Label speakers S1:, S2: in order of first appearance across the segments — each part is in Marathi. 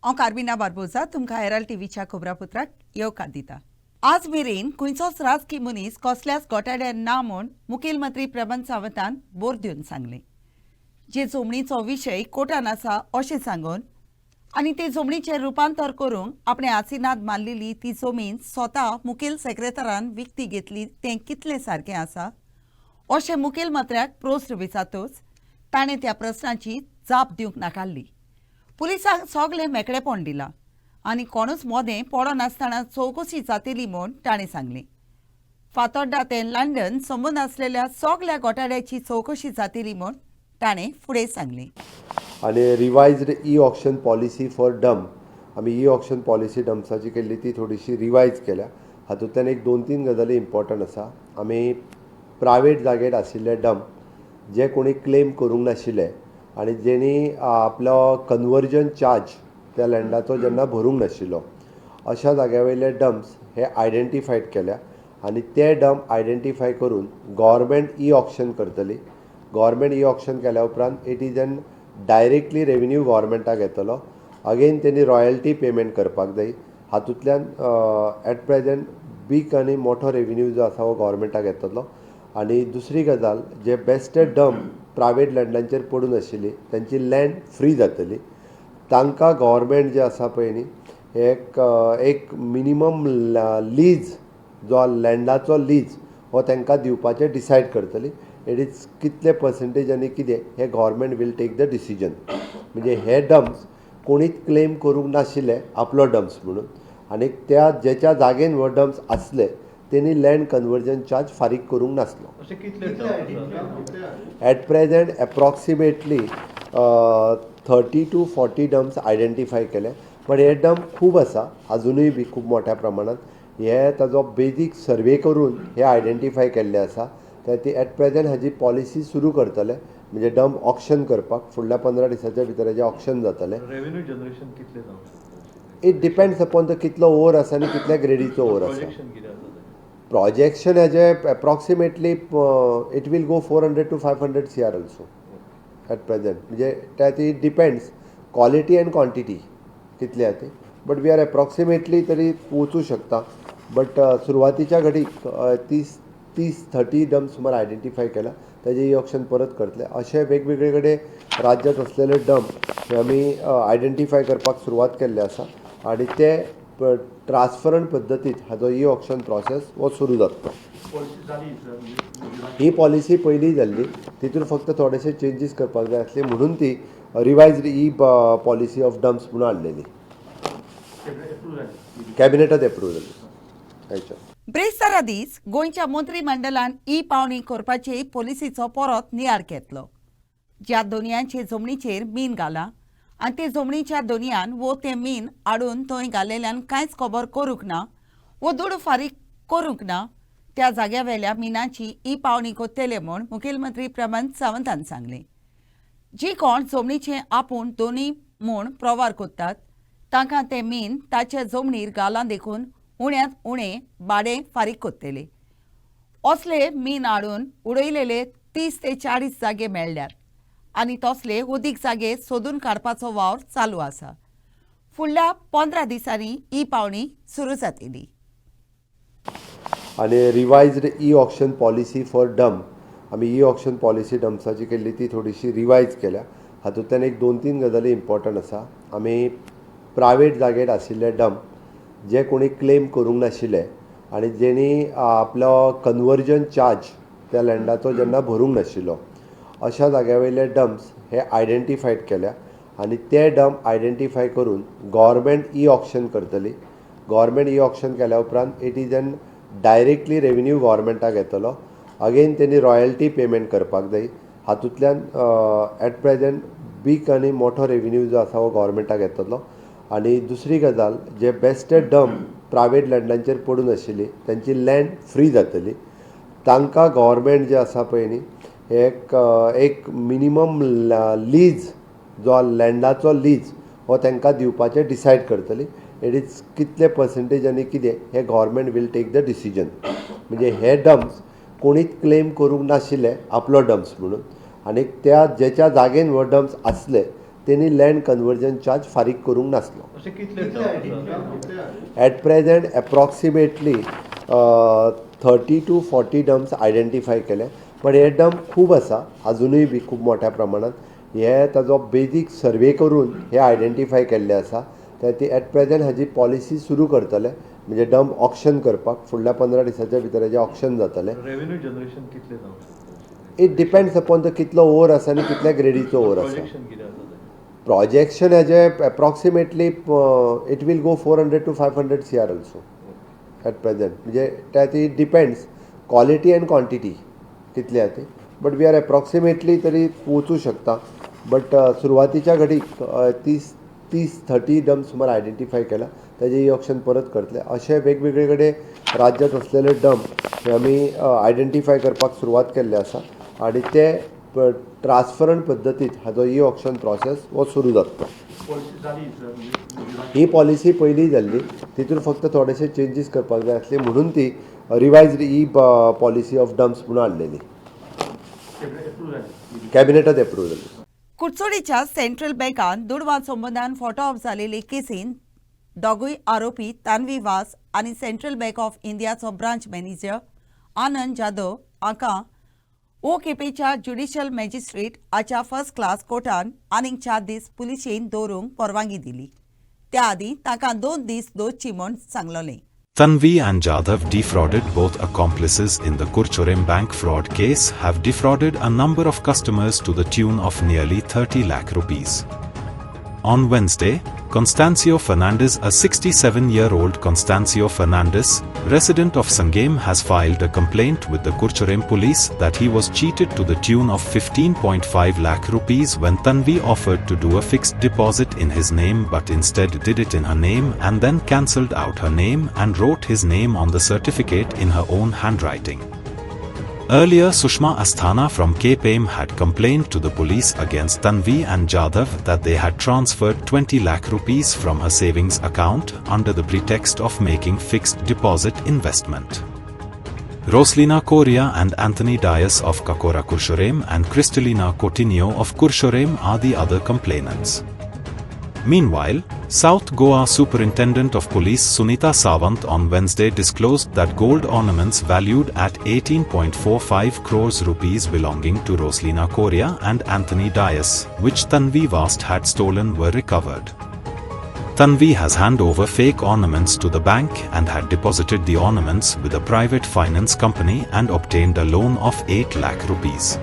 S1: हांव कार्बिना बार्बोजा तुमकां हेराल्ड टीव्हीच्या खबरापत्राक येवकार दिता। आज मेरेन खंयचोच राजकी मनीस कसल्याच घोटाळ्यात ना म्हूण मुखेल मंत्री प्रमोद सावंतान बोर दिवन सांगलें। जे जमनीचो विशय कोर्टान आसा अशें सांगून आनी ते जमनीचें रुपांतर करूंक आपणे आसिनात मारलेली ती जमीन स्वता मुखेल सेक्रेटरान विकती घेतली तें कितलें सारकें आसा अशें मुखेल मंत्र्याक प्रस्न विचारतच ताणें त्या प्रस्नाची जाप दिवंक नाकारली। पुलिसांक सगळें मेकळेपण दिलां आनी कोणूच मोदें पडनासतना चवकशी जातली म्हूण ताणें सांगलें। फातोड्डा ते लंडन संबंद आसलेल्या सगळ्या घोटाळ्याची चवकशी जातली म्हूण ताणें फुडें सांगलें।
S2: आनी revised e auction policy for dump आमी ई ऑक्शन पॉलिसी डंप्साची केल्ली ती थोडीशी रिवायज केल्या। हातूंतल्यान एक 2-3 गजाली इम्पॉर्टंट आसा। आमी प्रायवेट जागेर आशिल्ले डंप जे कोणी क्लेम करूंक नाशिल्ले आनी जेणी आपलो कन्वर्जन चार्ज त्या लँडाचो जेन्ना भरूंक नाशिल्लो अशा जाग्या वयले डंप्स हे आयडेंटिफायड केल्या आनी ते डंप आयडेंटिफाय करून गव्हर्मेंट ई ऑक्शन करतली। गव्हर्मेंट ई ऑक्शन केल्या उपरांत it is an directly revenue गव्हर्मेंटाक येतलो। अगेन तेणी रॉयल्टी पेमेंट करपाक जाय। हातूंतल्यान एट प्रेजेंट बीग आनी मोठो रेवन्यू जो आसा हो गव्हर्मेंटाक येतलो। आनी दुसरी गजाल जे बेस्टेड डंप प्रायवेट लँडांचेर पडून आशिल्ली त्यांची लँड फ्री जातली। तांकां गव्हर्मेंट जे आसा पळय न्ही एक मिनिमम लीज जो लँडाचो लीज हो तांकां दिवपाचें डिसायड करतली। इट इज कितले पर्संटेज आनी कितें हे government will take the decision. म्हणजे हे डंप्स कोणीच क्लेम करूंक नाशिल्ले आपलो डंप्स म्हणून आनी त्या जेच्या जागेन हो डंप्स आसले तेणी लँड कन्वर्जन चार्ज फारीक करूंक नासलो। At present approximately 30 to 40 dumps identify केले। पण हे डंप खूब आसा अजुनूय बी खूब मोठ्या प्रमाणात। हे ताजो बेजीक सर्वे करून हे आयडेंटिफाय केल्ले आसा। तर ती एट प्रेजेंट हाजी पॉलिसी सुरू करतले म्हणजे डंप ऑक्शन करपाक फुडल्या 15 दिसाच्या भितर हेजें ऑक्शन जातलें।
S3: रेव्हेन्यू जनरेशन कितले जावं
S2: इट डिपेंड्स अपॉन द कितलो ओवर आसा आनी कितल्या ग्रेडीचो ओवर आसा। प्रोजेक्शन हेजे approximately it will go 400 to 500 CR also at present. म्हणजे ती डिपेंड्स क्वालिटी एंड क्वांटिटी कितली आहा ती। बट वी आर एप्रॉक्सिमेटली तरी वचूं शकता। बट सुरवातीच्या घडीक 30 डंप सुमार आयडेंटिफाय केला। तेजे ई ऑक्शन परत करतले। अशे वेगवेगळे कडेन राज्यांत असलेले डंप हे आमी आयडेंटिफाय करपाक सुरवात केल्ले आसा आनी ते ट्रान्सफरंट पद्दतीत हाजो ई ऑक्शन प्रोसेस हो सुरू जातलो। ही पॉलिसी पयलीं जाल्ली तितून फक्त थोडेशे चेंजीस करपाक जाय आसले म्हणून ती revised E policy of dumps म्हणून हाडलेली। कॅबिनेटात एप्रूव जाल्ली।
S1: ब्रेस्तारा दीस गोंयच्या मंत्रिमंडळान ई पावणी करपाचे पॉलिसीचो परत नियाळ घेतलो। ज्या दोनयांचे जमनीचेर मीन घाला आनी ते जमनीच्या दोनयान वो ते मीन हाडून थंय घाल्लेल्यान कांयच खबर करूंक ना वो दुडू फारीक करूंक ना त्या जाग्या वेल्या मिनाची ई पावणी करतले म्हूण मुखेलमंत्री प्रमोद सावंतान सांगलें। जी कोण जमनीचें आपूण दोनी म्हूण प्रवार करतात तांकां ते मीन ताच्या जमनीर घालां देखून उण्यांत उणें भाडें फारीक करतले। असले मीन हाडून उडयलेले 30 ते 40 जागे मेळ्ळ्यात आनी तसले उदीक जागे सोदून काडपाचो वावर चालू आसा। फुडल्या 15 दिसांनी ई पावणी सुरू जातली।
S2: आनी revised e auction policy for dump आमी ई ऑक्शन पॉलिसी डंप्साची केल्ली ती थोडीशी रिवायज केल्या। हातूंतल्यान एक 2-3 गजाली इम्पॉर्टंट आसा। आमी प्रायवेट जागेर आशिल्ले डंप जे कोणी क्लेम करूंक नाशिल्ले आनी जेणी आपलो कन्वर्जन चार्ज त्या लँडाचो जेन्ना भरूंक नाशिल्लो अशा जाग्या वयले डंप्स हे आयडेंटिफायड केल्या आनी ते डंप आयडेंटिफाय करून गव्हर्मेंट ई ऑक्शन करतली। गव्हर्मेंट ई ऑक्शन केल्या उपरांत it is an directly revenue गव्हर्मेंटाक येतलो। अगेन तेणी रॉयल्टी पेमेंट करपाक जाय। हातूंतल्यान एट प्रेजेंट बीग आनी मोठो रेवन्यू जो आसा हो गव्हर्मेंटाक येतलो। आनी दुसरी गजाल जे बेस्टेड डंप प्रायवेट लँडांचेर पडून आशिल्ली त्यांची लँड फ्री जातली। तांकां गव्हर्मेंट जे आसा पळय न्ही एक मिनिमम लीज जो लँडाचो लीज हो तांकां दिवपाचें डिसायड करतली। इट इज कितले पर्संटेज आनी कितें हे government will take the decision. म्हणजे हे डंप्स कोणीच क्लेम करूंक नाशिल्ले आपलो डंप्स म्हणून आनी त्या जेच्या जागेन हो डंप्स आसले त्यांनी लँड कन्वर्जन चार्ज फारीक करूंक नासलो.
S3: अशें कितले dump
S2: at present approximately 30 to 40 dumps identify केले. पण हे डम्प खूब आसा अजुनूय बी खूब मोठ्या प्रमाणात. हे ताजो बेजीक सर्वे करून हे आयडेंटिफाय केल्ले आसा. तर ती एट प्रेझेंट हाजी पॉलिसी सुरू करतले, म्हणजे डम्प ऑक्शन करपाक फुडल्या 15 दिसाच्या भितर हेजें ऑक्शन जातलें.
S3: रेव्हेन्यू जनरेशन कितले जावंक शकता?
S2: इट डिपेंड्स अपॉन तो कितलो ओवर आसा आनी कितल्या ग्रेडीचो ओवर आसा.
S3: प्रोजेक्शन कितें आसा तें?
S2: प्रोजेक्शन हेजें approximately it will go 400 to 500 CR also at present. म्हणजे ती डिपेंड्स क्वालिटी एंड क्वांटिटी कितली आहा ती. बट वी आर एप्रॉक्सिमेटली तरी वचूं शकता. बट सुरवातीच्या घडीक 30 डम्प सुमार आयडेंटिफाय केला. ताजे ई ऑक्शन परत करतले. अशे वेगवेगळे कडेन राज्यांत असलेले डम्प हे आमी आयडेंटिफाय करपाक सुरवात केल्ले आसा आनी ते ट्रान्सफरंट पद्दतीत हाजो ई ऑक्शन प्रोसेस हो सुरू जातलो. ही पॉलिसी पयलीं जाल्ली, तितून फक्त थोडेशे चेंजीस करपाक जाय आसले म्हणून ती revised E policy of dumps म्हणून हाडलेली. कॅबिनेटात एप्रूव्ह जाली.
S1: कुडचोडीच्या सेंट्रल बँकान दुडवा संबंदान फोटो ऑफ जालेली केसीन दोगूय आरोपी तान्वी वास आनी सेंट्रल बँक ऑफ इंडियाचो ब्रांच मॅनेजर आनंद जाधव हांकां ओ केपेच्या ज्युडिशियल मॅजिस्ट्रेट हाच्या फर्स्ट क्लास कोर्टान आनीक 4 दीस पुलिशेन दवरूंक परवानगी दिली. त्या आदीं ताका 2 दीस दोचची म्हूण सांगलोलें.
S4: Tanvi and Jadhav defrauded both accomplices in the Kurchorem bank fraud case have defrauded a number of customers to the tune of nearly 30 lakh rupees. On Wednesday, Constancio Fernandez, a 67-year-old Constancio Fernandez, resident of Sangam, has filed a complaint with the Kurchorem police that he was cheated to the tune of 15.5 lakh rupees when Tanvi offered to do a fixed deposit in his name but instead did it in her name and then cancelled out her name and wrote his name on the certificate in her own handwriting. Earlier, Sushma Asthana from KPM had complained to the police against Tanvi and Jadhav that they had transferred 20 lakh rupees from her savings account under the pretext of making fixed deposit investment. Roslina Correa and Anthony Dias of Kakora Kurchorem and Kristalina Coutinho of Kurchorem are the other complainants. Meanwhile, South Goa Superintendent of Police Sunita Sawant on Wednesday disclosed that gold ornaments valued at 18.45 crores rupees belonging to Roslina Correa and Anthony Dias, which Tanvi Vast had stolen, were recovered. Tanvi has handed over fake ornaments to the bank and had deposited the ornaments with a private finance company and obtained a loan of 8 lakh rupees.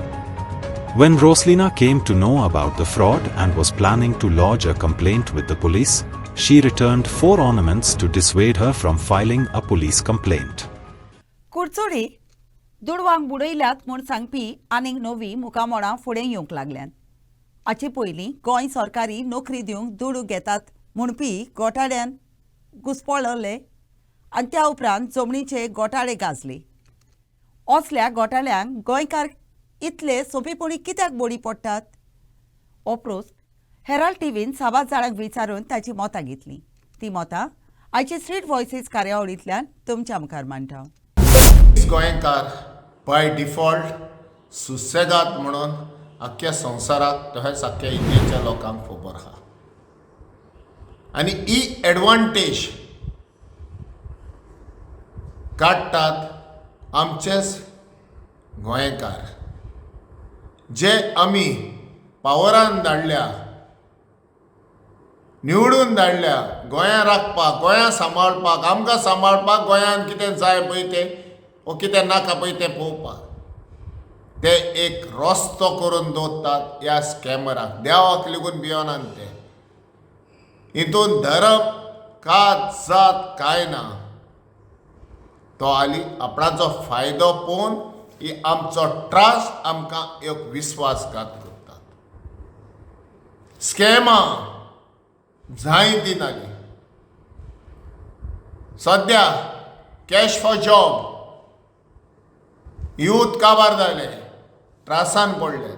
S4: When Roslina came to know about the fraud and was planning to lodge a complaint with the police, she returned 4 ornaments to dissuade her from filing a police complaint.
S1: कुडचोडी दुडवांक बुडयल्यात म्हूण सांगपी आनीक नवी मुखामोळां फुडें येवंक लागल्यांत. हाचे पयलीं गोंय सरकारी नोकरी दिवंक दुडू घेतात म्हणपी घोटाळ्यान घुस्पळ्ळले आनी त्या उपरांत जमनीचे घोटाळे गाजले. असल्या घोटाळ्यांक गोंयकार इतले सोंपेपणी कित्याक बोडी पडटात? हो प्रस्न हेराल्ड टीव्हीन साबार जाणांक विचारून ताची मतां घेतली. ती मतां आयचे स्ट्रीट व्हॉयसीस कार्यावळींतल्यान तुमच्या मुखार मांडटा.
S5: गोंयकार बाय डिफॉल्ट सुसेगाद म्हणून आख्ख्या संवसाराक तशेंच आख्ख्या इंडियेच्या लोकांक खबर आहा. आनी ही एडवांटेज काडटात आमचेच गोंयकार जे आमी पावरान धाडल्या, निवडून धाडल्या गोंया राखपाक, गोंया सांबाळपाक, आमकां सांबाळपाक, गोंयान कितें जाय पळय तें वो कितें नाका पळय तें पळोवपाक. ते एक रस्तो करून दवरतात ह्या स्कॅमराक. देवाक लेगून भियोनात ते. हितून धर्म कात जात कांय ना. तो हाली आपणाचो फायदो पळोवन ही आमचो ट्रस्ट आमकां एक विस्वासघात करतात. स्कॅमां जायतीं दिनाली. सद्या कॅश फॉर जॉब यूथ काबार जाले, त्रासान पडले,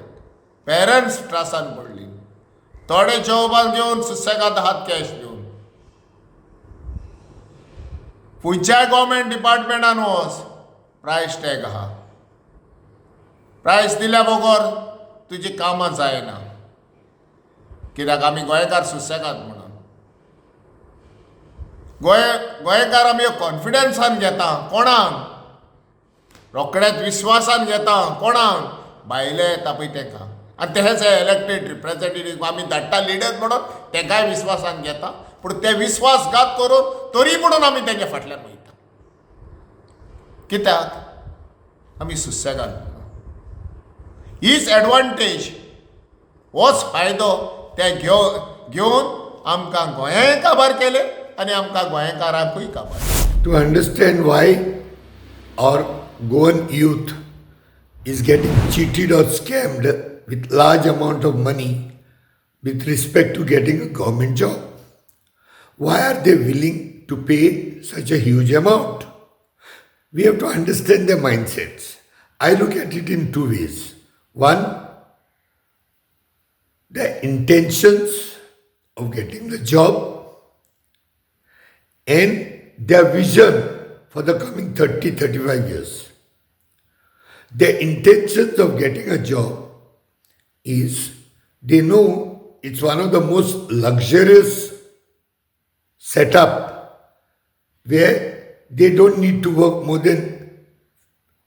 S5: पेरंट्स त्रासान पडली. थोडे जॉबाक घेवन सुसेगाद हात कॅश दिवन खंयच्याय गव्हर्मेंट डिपार्टमेंटान वच प्रायस टॅग आहा. प्रायस दिल्या बगर तुजी कामां जायना. कित्याक आमी गोंयकार सुसेगाद म्हणून गोंयकार आमी कॉन्फिडन्सान घेता कोणाक रोखडेच विश्वासान घेता कोणाक भायले येता पळय ताका आनी तेच इलेक्टेड रिप्रेझेंटेटिव्ह आमी धाडटा लिडर म्हणून ताकाय विश्वासान घेता पूण ते विश्वासघात करून तरी म्हणून आमी तेंच्या फाटल्यान वयता कित्याक आमी सुसेगाद हीच एडवांटेज होच फायदो ते घेवन आमकां गोंयाय काबार केले आनी आमकां गोंयकारांकूय काबार
S6: To understand why our Goan youth is getting cheated or scammed with large amount of money with respect to getting a government job. Why are they willing to pay such a huge amount? We have to understand their mindsets. I look at it in two ways. One, the intentions of getting the job and their vision for the coming 30-35 years. Their intentions of getting a job is they know it's one of the most luxurious setup where they don't need to work more than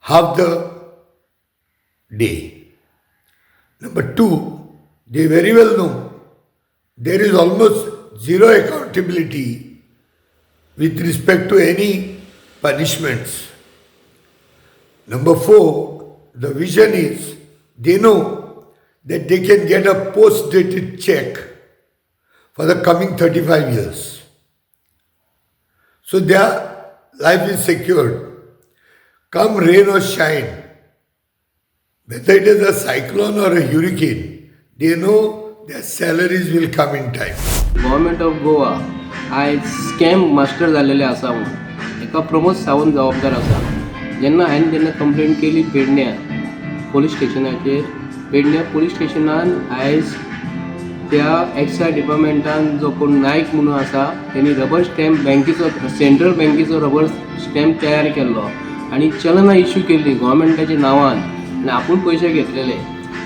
S6: half the day. Number two, they very well know there is almost zero accountability with respect to any punishments. Number four, the vision is they know that they can get a post-dated check for the coming 35 years. So their life is secured. Come rain or shine, whether it is a cyclone or a hurricane, they know their salaries will come in time.
S7: Government of Goa आयज स्कॅम मास्टर जाल्लेले आसा म्हणून एका प्रमोद सावंत जबाबदार आसा जेन्ना कंप्लेंट केली पेडण्या पोलीस स्टेशनाचेर पेडण्या पोलीस स्टेशनान आयज त्या एक्सायज डिपार्टमेंटान जो कोण नायक म्हणून आसा त्यांनी रबर स्टॅम्प बँकेचो सेंट्रल बँकेचो रबर स्टॅम्प तयार केल्लो आनी चलनां इश्यू केल्ली गव्हर्मेंटाच्या नांवान आनी आपूण पयशे घेतलेले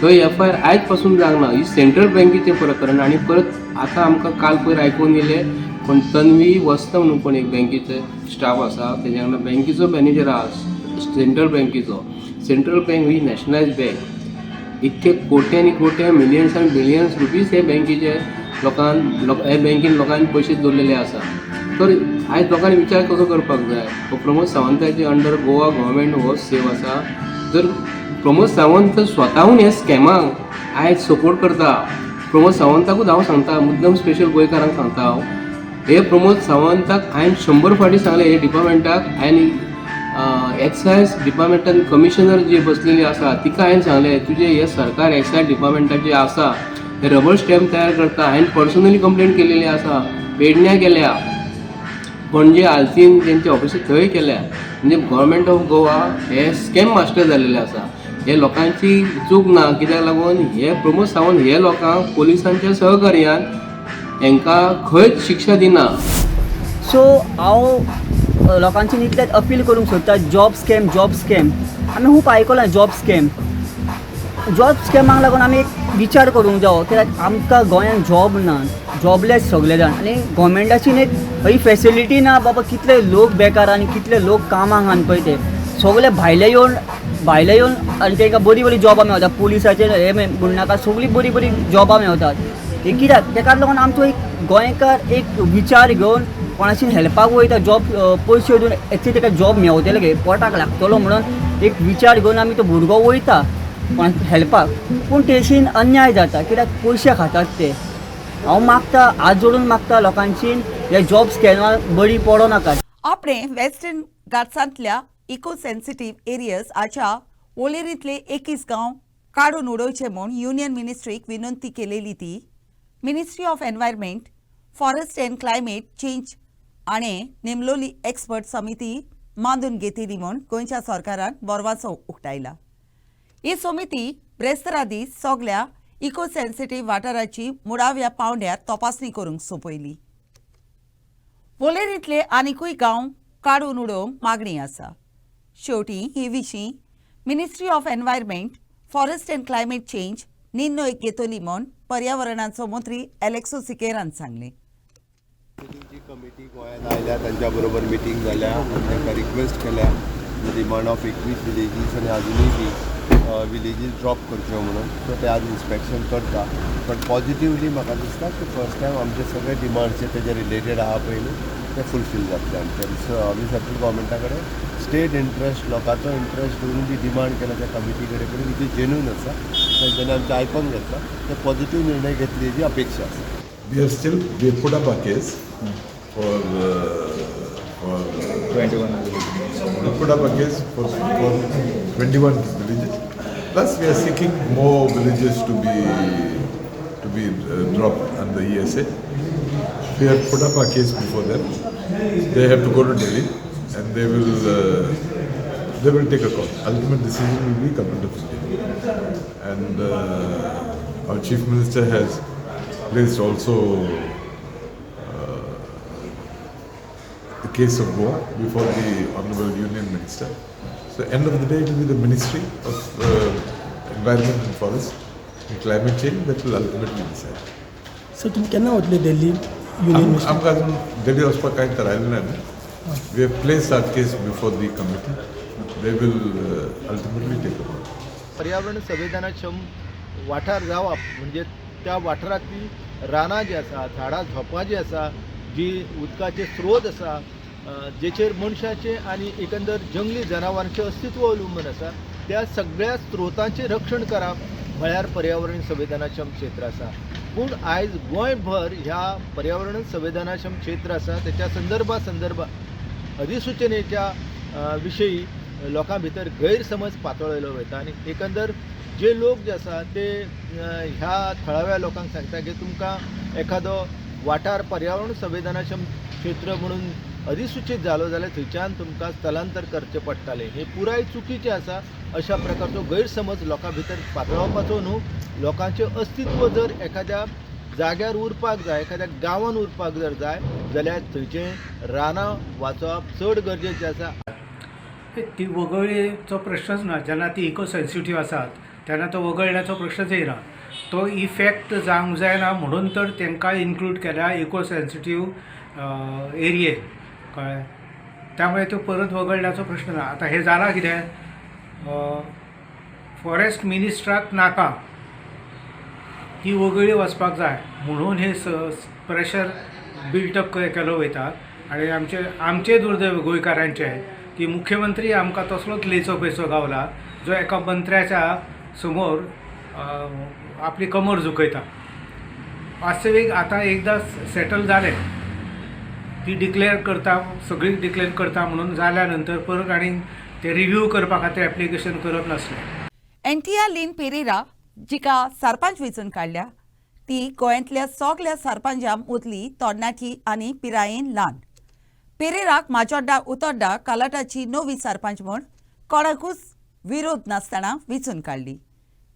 S7: थंय FIR आयज पासून जावना ही सेंट्रल बँकेचें प्रकरण आनी परत आतां आमकां काल पयर आयकून येयलें पण तन्वी वस्त म्हणून पण एक बँकेचो स्टाफ आसा तेज्या वांगडा बँकेचो मॅनेजर आसा सेंट्रल बँक ही नॅशनलायज बँक इतके कोट्यांनी कोट्या मिलियन्स आनी बिलियन्स रुपीज हे बँकेचे हे बँकेन लोकांनी पयशे दवरलेले आसा तर आयज लोकांनी विचार कसो करपाक जाय प्रमोद सावंताचे अंडर गोवा गव्हर्मेंट हो सेव आसा जर प्रमोद सावंत स्वताहून हे स्कॅमाक आयज सपोर्ट करता प्रमोद सावंताकूच हांव सांगता मुद्दम स्पेशल गोंयकारांक सांगता हांव हे प्रमोद सावंताक हांवें 100 फावटी सांगलें हे डिपार्टमेंटाक आनी एक्सायज डिपार्टमेंटान कमिशनर जी बसलेली आसा तिका हांवें सांगलें तुजें हे सरकार एक्सायज डिपार्टमेंटाचें आसा हे रबर स्टॅम्प तयार करता हांवें पर्सनली कंप्लेंट केलेली आसा पेडण्या केल्या पणजे आलतीन तेंचे ऑफिस थंय केल्या म्हणजे गव्हर्मेंट ऑफ गोवा हे स्कॅम मास्टर जाल्लेले आसा हे लोकांची चूक ना कित्याक लागून हे प्रमोद सावंत हे लोकांक पोलिसांच्या सहकार्यान हांकां खंयच शिक्षा दिना
S8: सो हांव लोकांची इतलेंच अपील करूंक सोदता जॉब स्कॅम आमी खूब आयकलां जॉब स्कॅमाक लागून आमी एक विचार करूंक जावो कित्याक आमकां गोंयांत जॉब ना जॉबलेस सगळे जाण आनी गव्हर्मेंटाची एक खंय फेसिलिटी ना बाबा कितले लोक बेकार आनी कितले लोक कामाक आनी पळय ते सगळे भायले येवन आनी तांकां बरी जॉबां मेळटा पुलिसाचे हे म्हण नाका सगळीं बरी जॉबां मेळटात हे कित्याक ताका लागून आमचो एक गोंयकार एक विचार घेवन कोणाशी हेल्पाक वयता जॉब पयशे दिवन एक्चुली ताका जॉब मेळटले गे पोटाक लागतलो म्हणून एक विचार घेवन आमी तो भुरगो वयता कोणाक हेल्पाक पूण तेशीन अन्याय जाता कित्याक पयशे खातात ते हांव मागता हात जोडून मागता लोकांची हे जॉब स्कॅमाक बळी पडो नाका
S1: आपणे वेस्टर्न घाट्सांतल्या इको सेन्सिटीव एरियाज आच्या वळेरींतले 21 गांव काडून उडोवचे म्हूण युनियन मिनिस्ट्रीक विनंती केलेली ती ministry of environment forest end climate change हाणें नेमलोली एक्सपर्ट समिती मांदून घेतिली म्हूण गोंयच्या सरकारान बोरवाचो उक्तायला ही समिती ब्रेस्तारा दीस सगळ्या इको सेन्सिटीव वाठाराची मुळाव्या पावंड्यार तपासणी करूंक सोपयली वळेरींतले आनिकूय गांव काडून उडोवंक मागणी आसा शेवटी हे विशीं ministry of environment forest end climate change निर्णय घेतली म्हूण पर्यावरणाचो मंत्री एलेक्सो सिकेरान सांगले.
S2: जी कमिटी गोंयांत आयल्या तांच्या बरोबर मिटींग जाल्या आनी तांकां रिक्वेस्ट केल्या डिमांड ऑफ 21 विलेजीस आनी अजुनूय बी विलेजीस ड्रॉप करच्यो म्हणून. सो ते आज इन्स्पेक्शन करता. बट पॉझिटिव्हली म्हाका दिसता की फर्स्ट टायम आमचे सगळे डिमांड्स जे तेजे रिलेटेड आहा पळय न्हू ते फुलफील जातले आमचे. सो आमी सेंट्रल गव्हर्मेंटा कडेन स्टेट इंट्रस्ट लोकांचो इंट्रस्ट धरून जी डिमांड केला त्या कमिटी कडेन कडेन जी जेन्यून आसा तांच्यांनी आमचें आयकून घेतला. ते पॉझिटिव्ह निर्णय घेतली हेजी अपेक्षा आसा.
S9: We have put up a case for
S3: 21.
S9: we put up a case for 21 villages. Plus, we are seeking more villages to be dropped under ESA. We have put up a case before them. They have to go to Delhi, and they will take a call. Ultimate decision will be Government of India, and our Chief Minister has placed also the case of Goa before the Honorable Union Minister. So end of the day it will be the Ministry of Environment and Forest and Climate Change that will ultimately decide.
S10: Sir तुम्ही केन्ना वतले दिल्ली युनियन
S9: आमकां अजून दिल्ली वचपाक कांय थारायलें ना आमी. We have placed our case before the committee. They will ultimately take a call.
S3: पर्यावरण संवेदनाक्षम वाठार जावप म्हणजे त्या वाठारांतली रानां जी आसा, झाडां झोपां जी आसा, जी उदकाचे स्रोत आसा, जेचेर मनशाचे आनी एकंदर जंगली जनावरांचें अस्तित्व अवलंबून आसा, त्या सगळ्या स्रोतांचें रक्षण करप म्हळ्यार पर्यावरण संवेदनाक्षम क्षेत्र आसा. पूण आयज गोंयभर ह्या पर्यावरण संवेदनाक्षम क्षेत्र आसा तेच्या संदर्भात अधिसुचनेच्या विशयी लोकां भितर गैरसमज पातळयलो वता आनी एकंदर जे लोक जे आसा ते ह्या थळाव्या लोकांक सांगता की तुमकां एखादो वाठार पर्यावरण संवेदनाक्षम क्षेत्र म्हणून अधिसूचित जालो जाल्यार थंयच्यान तुमकां स्थलांतर करचें पडटालें. हें पुराय चुकीचें आसा. अशा प्रकारचो गैरसमज लोकां भितर पातळावपाचो न्हू. लोकांचें अस्तित्व जर एखाद्या जाग्यार उरपाक जाय, एखाद्या गांवांत उरपाक जर जाय जाल्यार थंयचें रानां वाचोवप चड गरजेचें आसा.
S10: ती वगळीचो प्रश्नच ना. जेन्ना ती इको सेन्सिटिव्ह आसात तेन्ना तो वगळण्याचो प्रश्नच येना. तो इफेक्ट जावंक जायना म्हणून तर तांकां इन्क्लूड केल्या इको सेन्सिटिव्ह एरियेक. कळ्ळें. त्यामुळे तो परत वगळण्याचो प्रश्न ना. आतां हें जालां कितें, फॉरेस्ट मिनिस्ट्राक नाका ती वगळी वचपाक जाय म्हणून हे प्रेशर बिल्टअप केलो वयता. आनी आमचे दुर्दैव गोंयकारांचे की मुख्यमंत्री आमकां तसलोच लेचो पेचो गावला जो एका मंत्र्याच्या समोर आपली कमर झुकयता. वास्तवीक आतां एकदां सेटल जालें, ती डिक्लेअर करता, सगळी डिक्लेअर करता म्हणून जाल्या नंतर परत आनी ते रिव्ह्यू करपा खातीर एप्लिकेशन करप नासलें.
S1: एंटिया लिन पेरेरा जिका सरपंच वेंचून काडल्या ती गोंयांतल्या सगळ्या सरपंचां मदली तरणाटी आनी पिरायेन ल्हान. पेरेराक माजोड्डा उतोड्डा कालाटाची नवी सरपंच म्हूण कोणाकूच विरोध नासतना वेंचून काडली.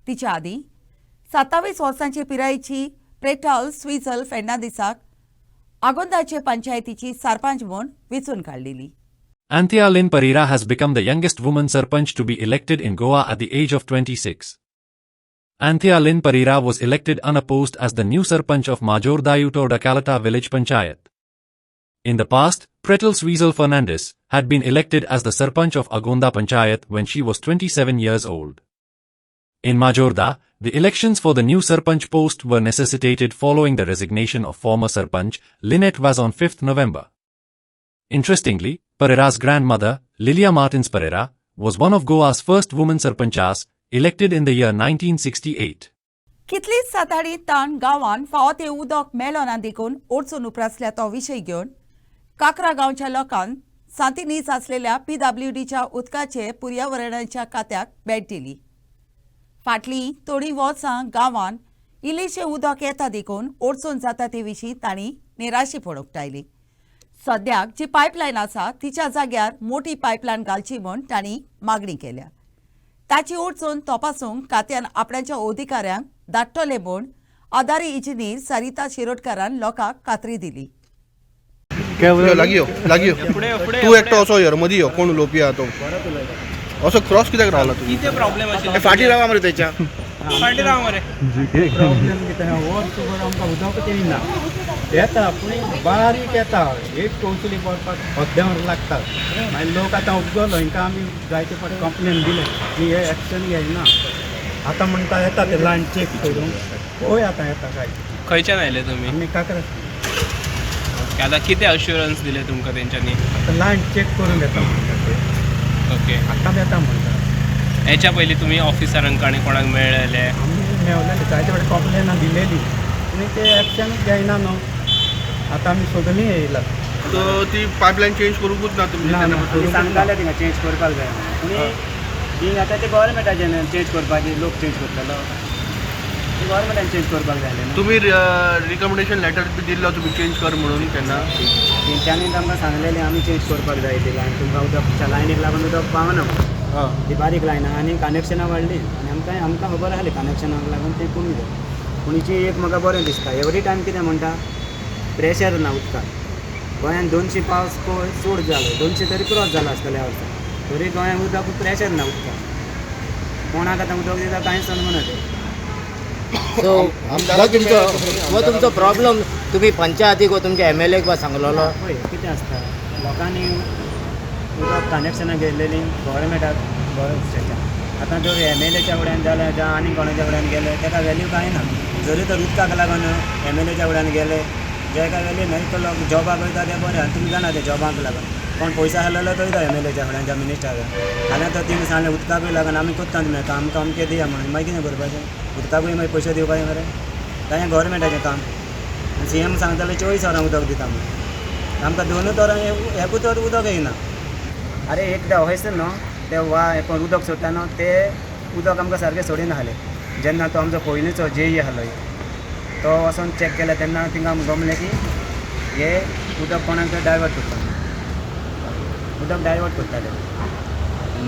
S1: तिच्या आदीं 27 वर्सांचे पिरायेची प्रेटल स्विझल फेर्नांदीसाक आगोंदाचे पंचायतीची सरपंच म्हूण वेंचून काडलेली.
S11: Anthea Lynn Pereira has become the youngest woman sarpanch to be elected in Goa at the age of 26. Anthea Lynn Pereira was elected unopposed as the new sarpanch of Majorda da Calata village panchayat. In the past, Pretel Sweezel Fernandez had been elected as the sarpanch of Agonda panchayat when she was 27 years old. In Majorda, the elections for the new sarpanch post were necessitated following the resignation of former sarpanch Lynette Vaz on 5th November. Interestingly, Pereira's grandmother, Lilia Martins Pereira, was one of Goa's first woman sarpanchas, elected in the year 1968.
S1: कितलीच साताडी ताण गांवान फावो ते उदक मेळ्ळो ना देखून ओडचून उप्रासल्या तो विशय घेवन काकरा गांवच्या लोकांन सांतिनीच आसलेल्या PWDच्या उदकाचे पर्यावरणाच्या खात्याक भेट दिली. फाटलीं थोडीं वर्सां गांवान इल्लेशें उदक येता देखून ओडचून जाता ते विशीं तांणी निराशेपण उक्तायली. सद्याक जी पायपलायन आसा तिच्या जाग्यार मोठी पायपलायन घालची म्हूण तांणी मागणी केल्या. ताची ओडचून तपासूंक खात्यान आपणाच्या अधिकाऱ्यांक धाडटले म्हूण आदारी इंजिनीयर सरिता शिरोडकारान लोकांक खात्री दिली.
S12: लागीं तूं एकटो असो यर मदीं यो कोण उलोवपी आहा तो असो क्रॉस कित्याक रावला तूं? कितें प्रॉब्लेम आशिल्लो फाटीं रावा मरे तेच्या
S8: प्रॉब्लेम कितें वर्सभर आमकां उदकच येयना येता पूण बारीक येता एक टोचली पडपाक हद्द्यावर लागता मागीर लोक आतां उपजलो हांकां आमी जायते फावटी कंप्लेन दिले की हे एक्शन घेयना आतां म्हणटा येता ते लायन चेक करून पळय आतां येता काय
S12: खंयच्यान आयले तुमी
S8: आमी काकरा
S12: आतां कितें अश्युरन्स दिले तुमकां तेंच्यांनी
S8: आतां लायन चेक करून येता म्हणटा ते
S12: ओके
S8: आतां येता म्हणटा
S12: हेच्या पयलीं तुमी ऑफिसरांक आनी कोणाक मेळ्ळेले
S8: आमी मेवलेली जायते फावटी कंप्लेनां दिलेली पूण ते एक्शनूच घेयना न्हू आतां आमी सोदूनय येयला
S12: सो ती पायपलायन चेंज करूंकूच ना तुमची
S8: सांगताले थिंगा चेंज करपाक जाय पूण थिंग आतां ते गव्हर्मेंटाचें चेंज करपाची लोक चेंज करतलो गव्हर्मेंटान चेंज करपाक जाय न्हू
S12: तुमी रिकमेंडेशन लेटर बी दिल्लो तुमी चेंज कर म्हणून तेन्ना
S8: तेंच्यांनी आमकां सांगलेलें आमी चेंज करपाक जाय ती लायन तुमकां उदकच्या लायनीक लागून उदक पावना ती बारीक लायन आहा आनी कनेक्शनां वाडली आनी आमकां खबर आसली कनेक्शनाक लागून तें कमी जालें पूण एक म्हाका बरें दिसता एवरी टायम कितें म्हणटा प्रेशर ना उदकाक गोंयांत 200 पावस चड जालो 200 तरी क्रॉस जालो आसतले ह्या वर्सा तरी गोंयांत उदक प्रेशर ना उदकाक कोणाक आतां उदक दिता कांयच म्हणना ते
S13: सो हो तुमचो प्रॉब्लम तुम्ही पंचायतीक वा तुमच्या MLA वा सांगलेलो
S8: पळय कितें आसता लोकांनी उदक कनेक्शनां घेतलेलीं गव्हर्मेंटाक स्टेटाक आतां जर MLAच्या फुड्यान जालें जावं आनी कोणाच्या फुड्यान गेले ताका वॅल्यू कांय ना जरी तर उदकाक लागून MLAच्या फुड्यान गेले जाका वॅल्यू न्हय तो लोक जॉबाक वयता ते बरें आनी तुमी जाणा ते जॉबाक लागून कोण पयशा आहलेलो तो वयता MLAच्या फुड्यान जावं मिनिस्टराक जाल्यार तो तेमी सांगलें उदकाकूय लागून आमी कोत्ता तुमी आमकां अमकें दिया म्हणून मागीर कितें करपाचें उदकाकूय मागीर पयशे दिवपाचे मरे काय गव्हर्मेंटाचें काम CM सांगताले 24 वरां उदक दिता म्हणून आमकां 2 वरां एकूच उदक येयना अरे एकदां हयसर न्हू ते कोण उदक सोडटा न्हू ते उदक आमकां सारकें सोडिना आहलें जेन्ना तो आमचो पयलींचो JE आहलो तो वचून चॅक केले तेन्ना थिंगा गमलें की हे उदक कोणाक डायवर्ट करता उदक डायवर्ट करताले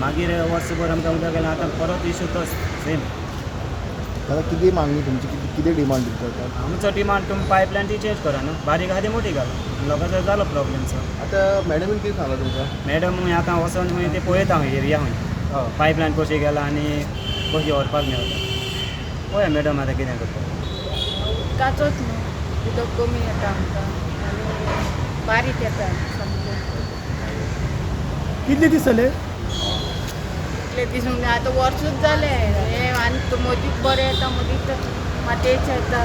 S8: मागीर वर्सभर आमकां उदक येलें आतां परत इशू तो सेम
S12: आता किती मागणी तुमची किती डिमांड करतात
S8: आमचो डिमांड तुमी पायपलायन ती चेंज करा न्हू बारीक आहा ती मोठी घाल लोकांचो जालो प्रॉब्लेम सो
S12: आता मॅडमीन कितें सांगला तुमकां
S8: मॅडम आतां वचून ते पळयता एरिया पायपलायन कशी गेला आनी कशी व्हरपाक मेळटा पळया मॅडम आतां कितें करता
S14: उदकाचोच न्हू उदक कमी येता आमकां आनी बारीक येता सामकें
S12: कितले दीस जाले
S14: इतले दीस म्हणजे आतां वर्सूच जालें हे आनी मदींच बरें येता मदींच मातयेचें येता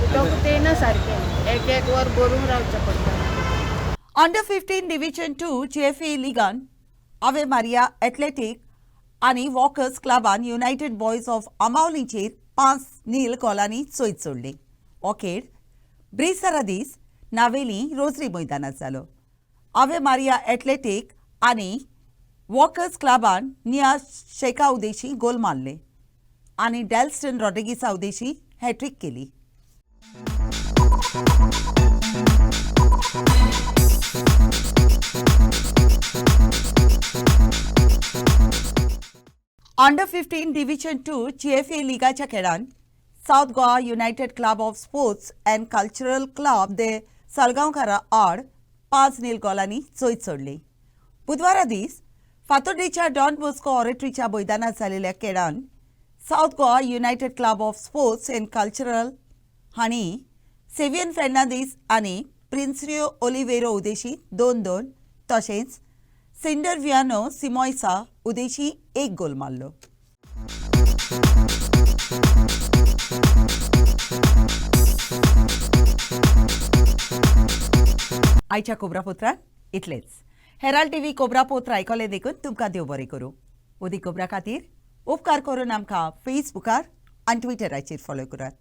S14: उदकूच येयना सारकें एक वर भरून रावचें पडटा
S1: अंडर 15 डिव्हिजन 2 JFA लिगान आवे मारिया एथलेटीक आनी वॉकर्स क्लबान युनायटेड बॉयज ऑफ आमावलीचेर 5-0 गोलांनी चोयत सोडली हो खेळ ब्रिसारा दीस नावेली रोजरी मैदानात जालो आवे मारिया एथलेटीक आनी वॉकर्स क्लबान नियाज शेका उदेशी गोल मारले आनी डेल्स्टन रॉड्रिगीसा उदेशी हॅट्रिक केली अंडर 15 डिव्हिजन 2 JFA लिगाच्या खेळान south Goa united club of sports and cultural club दे सालगांवकारा आड 5-0 गोलांनी चोयत सोडली बुधवारा दीस फातोर्डेच्या डॉन बॉस्को ऑरेटरीच्या मैदानात जाल्ल्या खेळान south Goa united club of sports and cultural हांणी सेवियन फेर्नांदीस आनी प्रिन्सियो ओलिवेरो उदेशी 2-2 तशेंच सिंडर वियानो सिमोयसा उदेशी 1 गोल मारलो आयच्या कोबरापोत्रान इतलेच हेराल्ड TV कोबरापोत्र आयकले देखून तुमकां देव बरें करूं उदी कोबरा खातीर उपकार करून आमकां फेसबुकार आनी ट्विटराचेर फॉलो करात